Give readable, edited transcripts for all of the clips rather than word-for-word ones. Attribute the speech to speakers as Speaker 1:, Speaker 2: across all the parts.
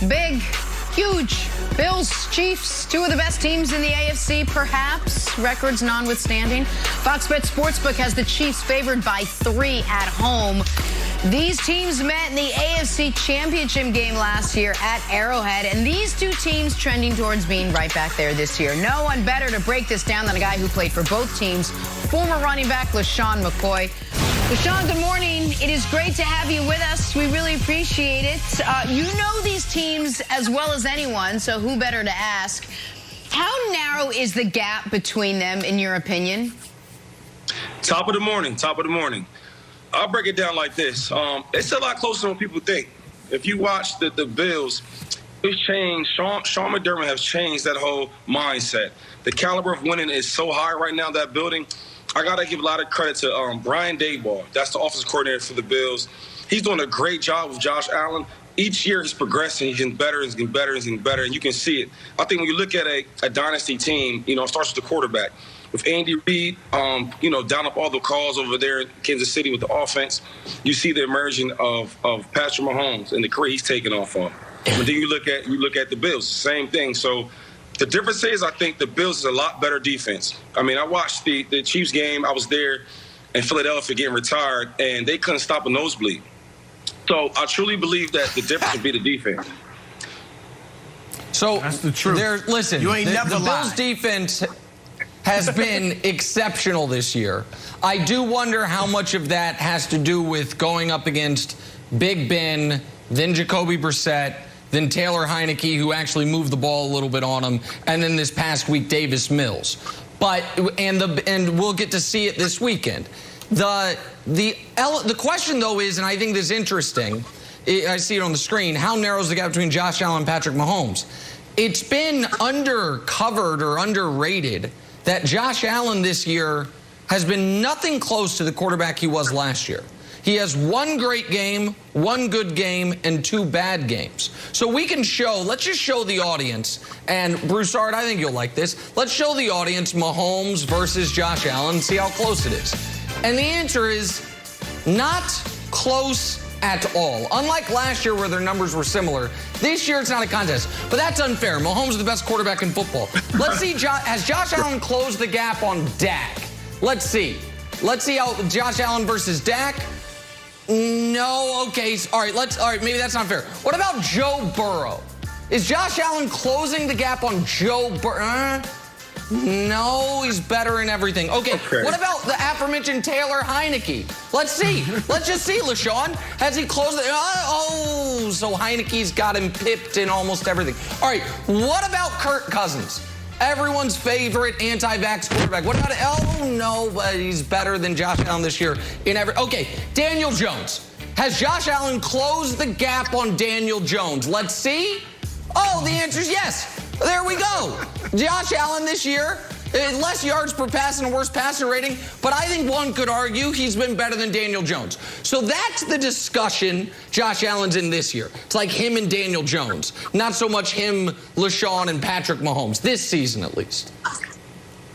Speaker 1: Big, huge. Bills, Chiefs, two of the best teams in the AFC, perhaps, records notwithstanding. Fox Bet Sportsbook has the Chiefs favored by 3 at home. These teams met in the AFC Championship game last year at Arrowhead, and these two teams trending towards being right back there this year. No one better to break this down than a guy who played for both teams, former running back LeSean McCoy. LeSean, good morning. It is great to have you with us. We really appreciate it. You know these teams as well as anyone, so who better to ask? How narrow is the gap between them, in your opinion?
Speaker 2: Top of the morning. I'll break it down like this. It's a lot closer than what people think. If you watch the Bills, it's changed. Sean McDermott has changed that whole mindset. The caliber of winning is so high right now in that building. I got to give a lot of credit to Brian Daboll. That's the offensive coordinator for the Bills. He's doing a great job with Josh Allen. Each year he's progressing. He's getting better, he's getting better, he's getting better, and you can see it. I think when you look at a dynasty team, it starts with the quarterback. With Andy Reid, down up all the calls over there in Kansas City with the offense, you see the emerging of Patrick Mahomes and the career he's taken off on. But then you look at the Bills, same thing. So the difference is I think the Bills is a lot better defense. I mean, I watched the Chiefs game. I was there in Philadelphia getting retired, and they couldn't stop a nosebleed. So I truly believe that the difference would be the defense.
Speaker 3: So
Speaker 4: that's the truth.
Speaker 3: Listen,
Speaker 4: you ain't never
Speaker 3: the
Speaker 4: lied.
Speaker 3: Bills defense has been exceptional this year. I do wonder how much of that has to do with going up against Big Ben, then Jacoby Brissett, then Taylor Heineke, who actually moved the ball a little bit on him, and then this past week, Davis Mills. And we'll get to see it this weekend. The question, though, is, and I think this is interesting, I see it on the screen, how narrow is the gap between Josh Allen and Patrick Mahomes? It's been undercovered or underrated that Josh Allen this year has been nothing close to the quarterback he was last year. He has one great game, one good game, and 2 bad games. So we can let's just show the audience, and Broussard, I think you'll like this. Let's show the audience Mahomes versus Josh Allen and see how close it is. And the answer is not close at all. Unlike last year where their numbers were similar, this year it's not a contest. But that's unfair. Mahomes is the best quarterback in football. Let's see, has Josh Allen closed the gap on Dak? Let's see. Let's see how Josh Allen versus Dak. No, okay. All right, maybe that's not fair. What about Joe Burrow? Is Josh Allen closing the gap on Joe Burrow? No, he's better in everything. Okay, what about the aforementioned Taylor Heineke? Let's see. Let's just see, LeSean. Has he closed it? Oh, so Heineke's got him pipped in almost everything. All right, what about Kirk Cousins? Everyone's favorite anti-vax quarterback. What about it? Oh, no, but he's better than Josh Allen this year in every... Okay, Daniel Jones. Has Josh Allen closed the gap on Daniel Jones? Let's see. Oh, the answer is yes. There we go. Josh Allen this year, less yards per pass and a worse passer rating, but I think one could argue he's been better than Daniel Jones. So that's the discussion Josh Allen's in this year. It's like him and Daniel Jones, not so much him, LeSean, and Patrick Mahomes, this season at least.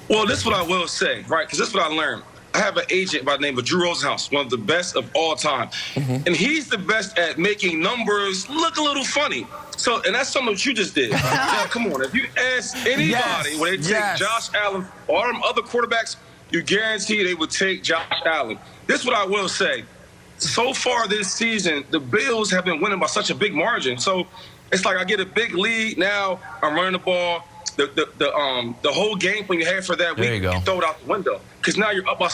Speaker 2: Well, this is what I will say, right, because this is what I learned. I have an agent by the name of Drew Rosenhaus, one of the best of all time. And he's the best at making numbers look a little funny. So, and that's something that you just did. Now, come on. If you ask anybody when they take Josh Allen or them other quarterbacks, you guarantee they would take Josh Allen. This is what I will say. So far this season, the Bills have been winning by such a big margin. So it's like I get a big lead. Now I'm running the ball. The whole game plan you had for that week, you throw it out the window. Because now you're up by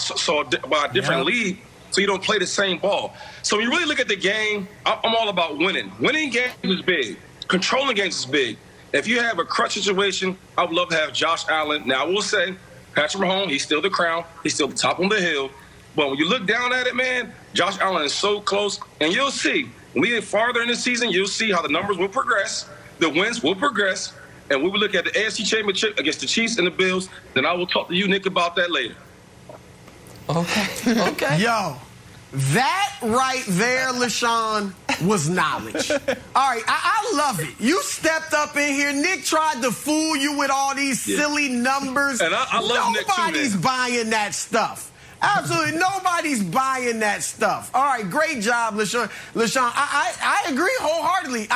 Speaker 2: a different lead, so you don't play the same ball. So when you really look at the game, I'm all about winning. Winning games is big. Controlling games is big. If you have a crutch situation, I would love to have Josh Allen. Now, I will say, Patrick Mahomes, he's still the crown. He's still the top on the hill. But when you look down at it, man, Josh Allen is so close. And you'll see, when we get farther in the season, you'll see how the numbers will progress. The wins will progress. And we will look at the AFC Championship against the Chiefs and the Bills. Then I will talk to you, Nick, about that later.
Speaker 3: Okay.
Speaker 4: Yo, that right there, LeSean, was knowledge. All right, I love it. You stepped up in here. Nick tried to fool you with all these silly numbers.
Speaker 2: And I love Nick too, man.
Speaker 4: Nobody's buying that stuff. Absolutely nobody's buying that stuff. All right, great job, LeSean. LeSean, I agree wholeheartedly.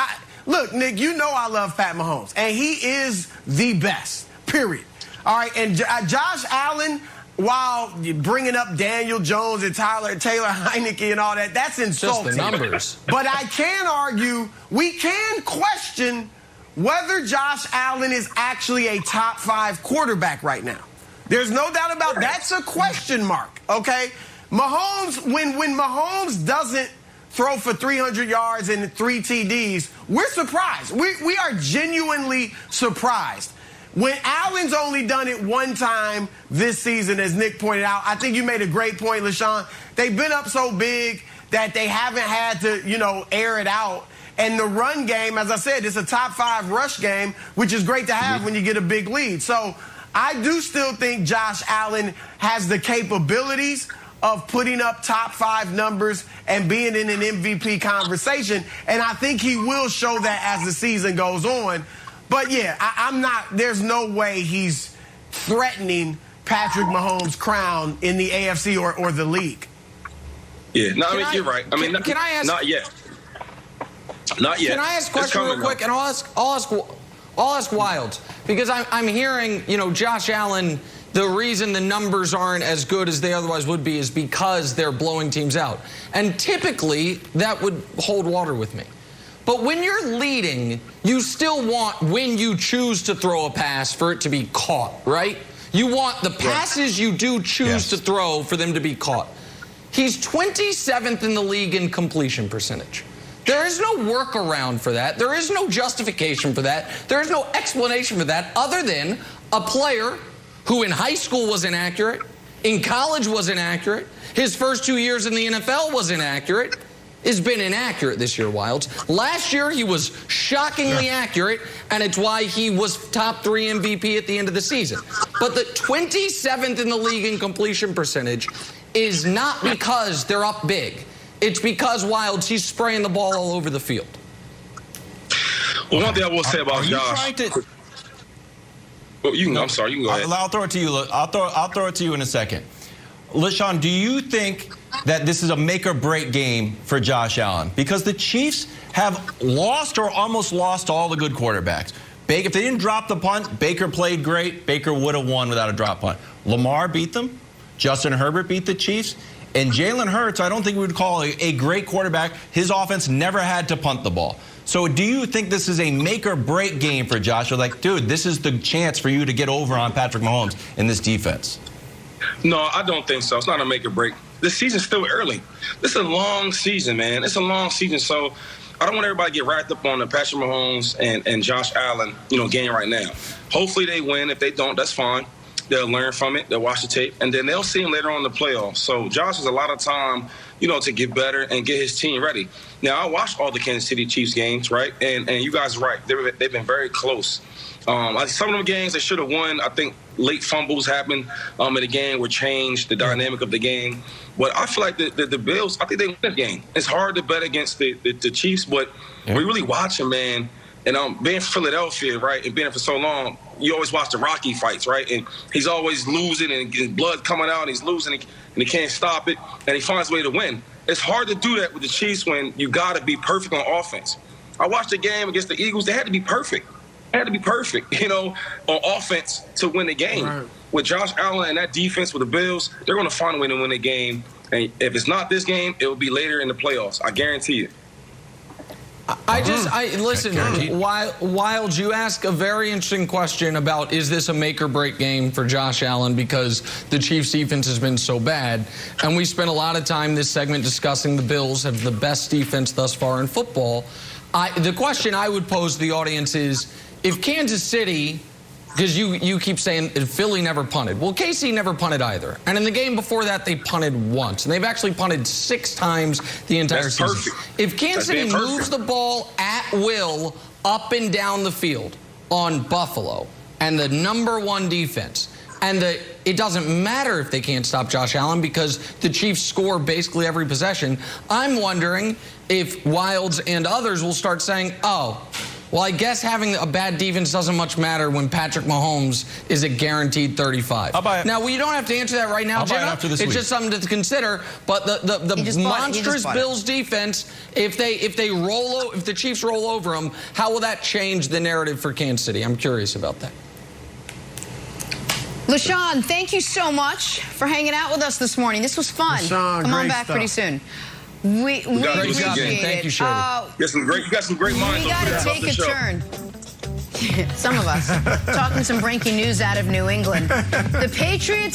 Speaker 4: Look, Nick, you know I love Pat Mahomes, and he is the best, period. All right, and Josh Allen, while you're bringing up Daniel Jones and Taylor Heineke and all that, that's insulting.
Speaker 3: Just the numbers.
Speaker 4: But I can argue, we can question whether Josh Allen is actually a top 5 quarterback right now. There's no doubt about that's a question mark, okay? Mahomes, when Mahomes doesn't throw for 300 yards and 3 TDs, we're surprised. We are genuinely surprised. When Allen's only done it one time this season, as Nick pointed out, I think you made a great point, LaShawn. They've been up so big that they haven't had to, air it out. And the run game, as I said, it's a top 5 rush game, which is great to have when you get a big lead. So I do still think Josh Allen has the capabilities of putting up top 5 numbers and being in an MVP conversation. And I think he will show that as the season goes on. But, yeah, I'm not – there's no way he's threatening Patrick Mahomes' crown in the AFC or the league.
Speaker 2: Yeah, no, you're right. I mean,
Speaker 3: can I ask –
Speaker 2: not yet. Not yet.
Speaker 3: Can I ask a question real quick? And I'll ask Wild. Because I'm hearing, Josh Allen, the reason the numbers aren't as good as they otherwise would be is because they're blowing teams out. And typically, that would hold water with me. But when you're leading, you still want, when you choose to throw a pass, for it to be caught, right? You want the passes you do choose to throw for them to be caught. He's 27th in the league in completion percentage. There is no workaround for that. There is no justification for that. There is no explanation for that other than a player who in high school was inaccurate, in college was inaccurate, his first 2 years in the NFL was inaccurate, has been inaccurate this year, Wilds. Last year, he was shockingly accurate, and it's why he was top 3 MVP at the end of the season. But the 27th in the league in completion percentage is not because they're up big. It's because, Wilds, he's spraying the ball all over the field.
Speaker 2: Well, one thing I will say about Josh. I'm sorry, you can go ahead.
Speaker 5: I'll throw it to you. I'll throw it to you in a second. LaShawn, do you think that this is a make-or-break game for Josh Allen? Because the Chiefs have lost or almost lost all the good quarterbacks. If they didn't drop the punt, Baker played great. Baker would have won without a drop punt. Lamar beat them. Justin Herbert beat the Chiefs. And Jalen Hurts, I don't think we would call a great quarterback. His offense never had to punt the ball. So do you think this is a make-or-break game for Josh? Or like, dude, this is the chance for you to get over on Patrick Mahomes in this defense?
Speaker 2: No, I don't think so. It's not a make-or-break. This season's still early. This is a long season, man. It's a long season. So I don't want everybody to get wrapped up on the Patrick Mahomes and Josh Allen, game right now. Hopefully they win. If they don't, that's fine. They'll learn from it. They'll watch the tape. And then they'll see him later on in the playoffs. So Josh has a lot of time, to get better and get his team ready. Now, I watched all the Kansas City Chiefs games, right? And you guys are right. They've been very close. Some of them games they should have won. I think late fumbles happened in the game, which changed the dynamic of the game. But I feel like the Bills, I think they win the game. It's hard to bet against the Chiefs, but we really watch them, man. And being from Philadelphia, right, and being there for so long, you always watch the Rocky fights, right? And he's always losing and his blood coming out, and he's losing and he can't stop it, and he finds a way to win. It's hard to do that with the Chiefs when you got to be perfect on offense. I watched the game against the Eagles. They had to be perfect. On offense to win the game. Right. With Josh Allen and that defense with the Bills, they're going to find a way to win the game. And if it's not this game, it will be later in the playoffs. I guarantee you.
Speaker 3: Listen, Wild, you ask a very interesting question about, is this a make or break game for Josh Allen because the Chiefs defense has been so bad? And we spent a lot of time this segment discussing the Bills have the best defense thus far in football. The question I would pose to the audience is, if Kansas City, because you keep saying Philly never punted. Well, KC never punted either. And in the game before that, they punted once. And they've actually punted 6 times the entire season.
Speaker 2: Perfect.
Speaker 3: If Kansas City moves the ball at will up and down the field on Buffalo and the #1 defense, and it doesn't matter if they can't stop Josh Allen because the Chiefs score basically every possession, I'm wondering if Wilds and others will start saying, oh, Well, I guess having a bad defense doesn't much matter when Patrick Mahomes is a guaranteed 35.
Speaker 5: I'll buy it.
Speaker 3: Now, you don't have to answer that right now,
Speaker 5: I'll buy it
Speaker 3: Jenna.
Speaker 5: after this
Speaker 3: It's
Speaker 5: week.
Speaker 3: just something to consider. But the monstrous Bills defense, if the Chiefs roll over them, how will that change the narrative for Kansas City? I'm curious about that.
Speaker 1: LaShawn, thank you so much for hanging out with us this morning. This was fun.
Speaker 4: LaShawn,
Speaker 1: Come on
Speaker 4: great
Speaker 1: back
Speaker 4: stuff.
Speaker 1: pretty soon. We
Speaker 2: got it.
Speaker 1: appreciate it.
Speaker 3: Thank you, Shady.
Speaker 2: You got some great minds.
Speaker 1: We got to take a turn. Some of us. Talking some breaking news out of New England. The Patriots